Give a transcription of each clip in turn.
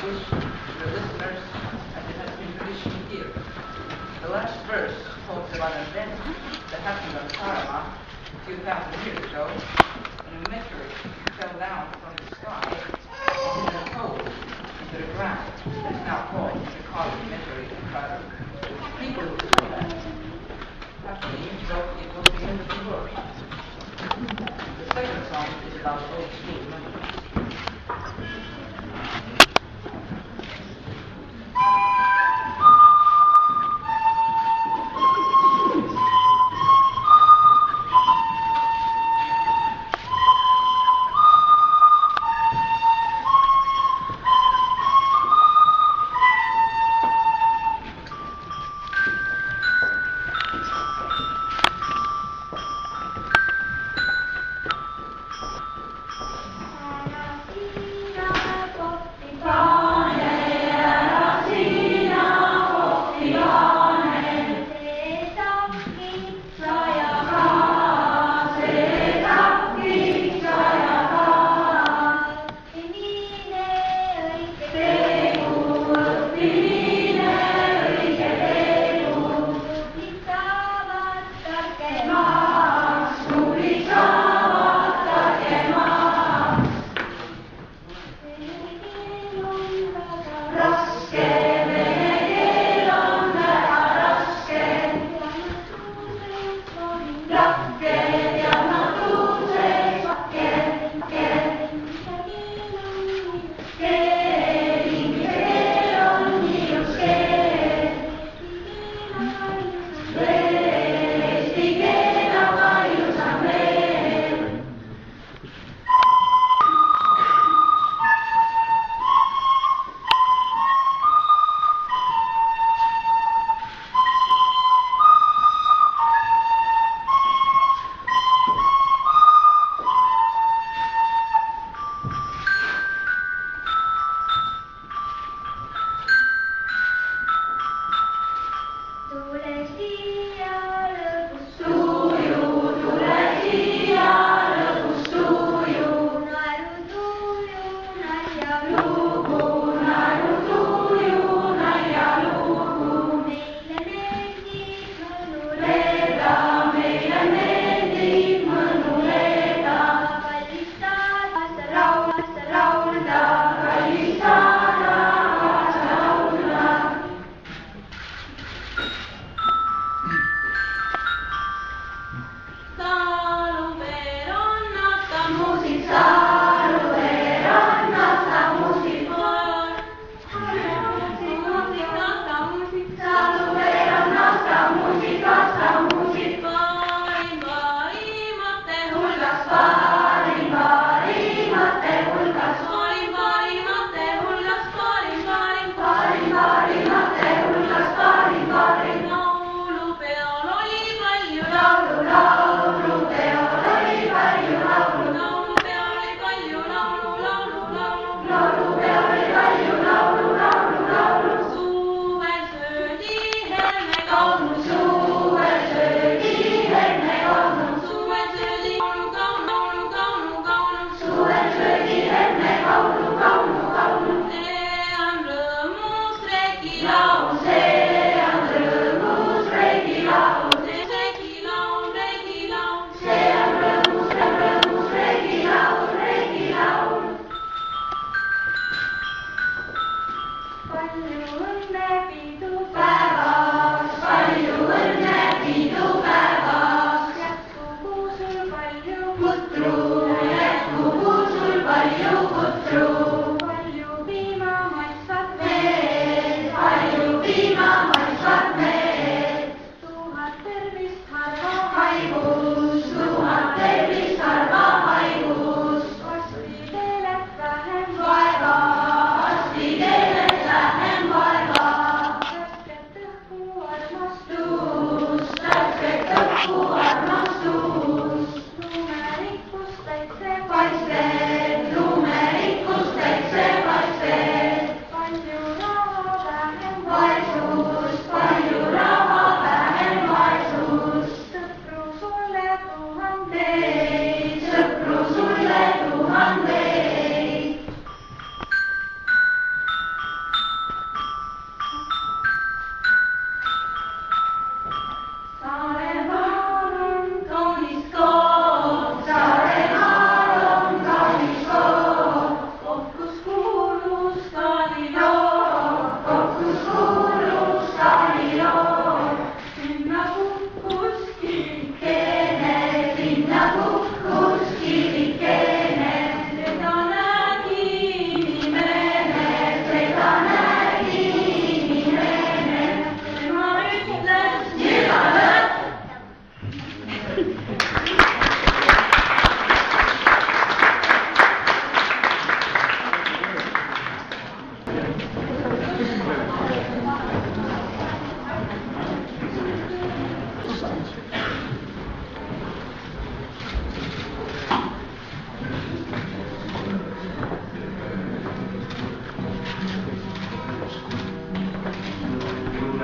wish the listeners, as it has been tradition here. The last verse talks about an event that happened on Karama a few thousand years ago, when a meteorite fell down from the sky and hit a hole into the ground that is now called the Kali meteorite crater. People who saw that actually felt it was the end of the world. The second song is about old school memories.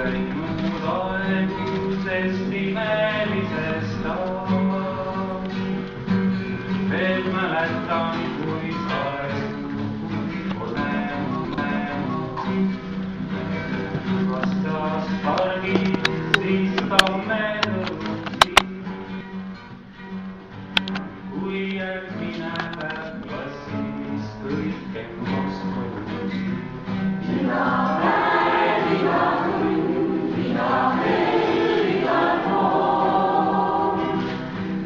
läinud aegusest imelisest ajast. Veel mäletan, kui vastas pargis istame õhtuti, kui järgmine päev klassis kõik EMO-s toimus. Iga päev, iga tund, iga hetk, iga pool,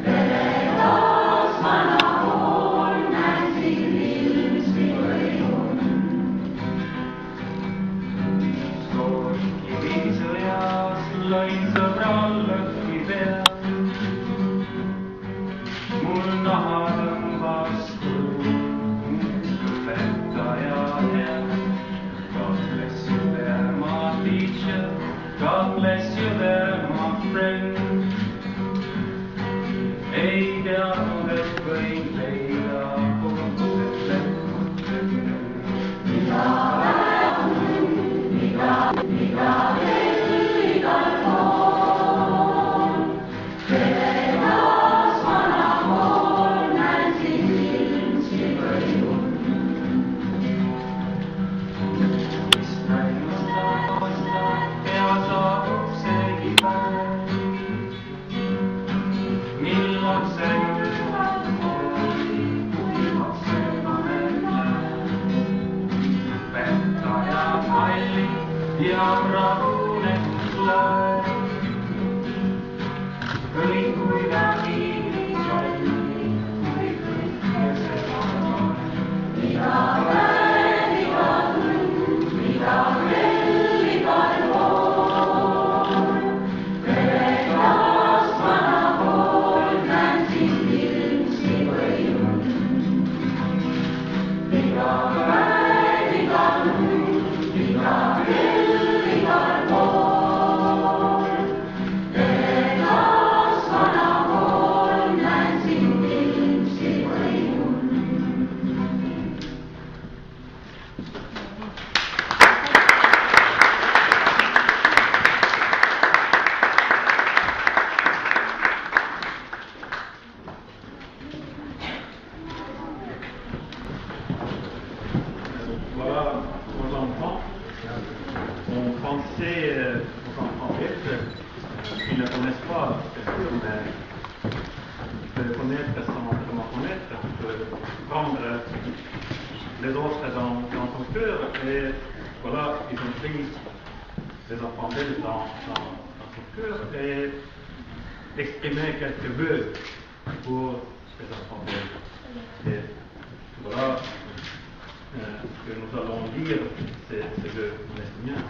veretas vana kool, näen siin ilmsi võimun. Kivisõjas lõin sõbral lõhki peal, mul naha tõmbas õpetaja hea. God bless you there, my teacher, God bless you there, my friend. Ei teadnud, et võin leida kohtused. Iga päev, iga hetk, igal pool, veretas vana kool, näen siin ilmsi võimun. Mis näimas aastat ja saabub seegi päev, mil lapse juhad kooli, kui lapsena näeb. Õpetaja palli ja rahunenud laev, kõik kuidagi nii kalli, kui kõike seda on. Iga päev, iga tund, iga kell, igal pool, veretas vana kool, näen siin ilmsi võimun. Iga päev, iga tund, iga kell, igal pool, veretas vana kool, näen siin ilmsi võimun. Voilà, aux enfants, on pensait aux enfants bêtes, qui ne connaissent pas, bien sûr, mais de connaître sans vraiment connaître, de prendre les autres dans son cœur, et voilà, ils ont pris les enfants bêtes dans son cœur et exprimé quelques vœux pour les enfants bêtes. Et voilà. Que nous allons lire ces vœux palestiniens.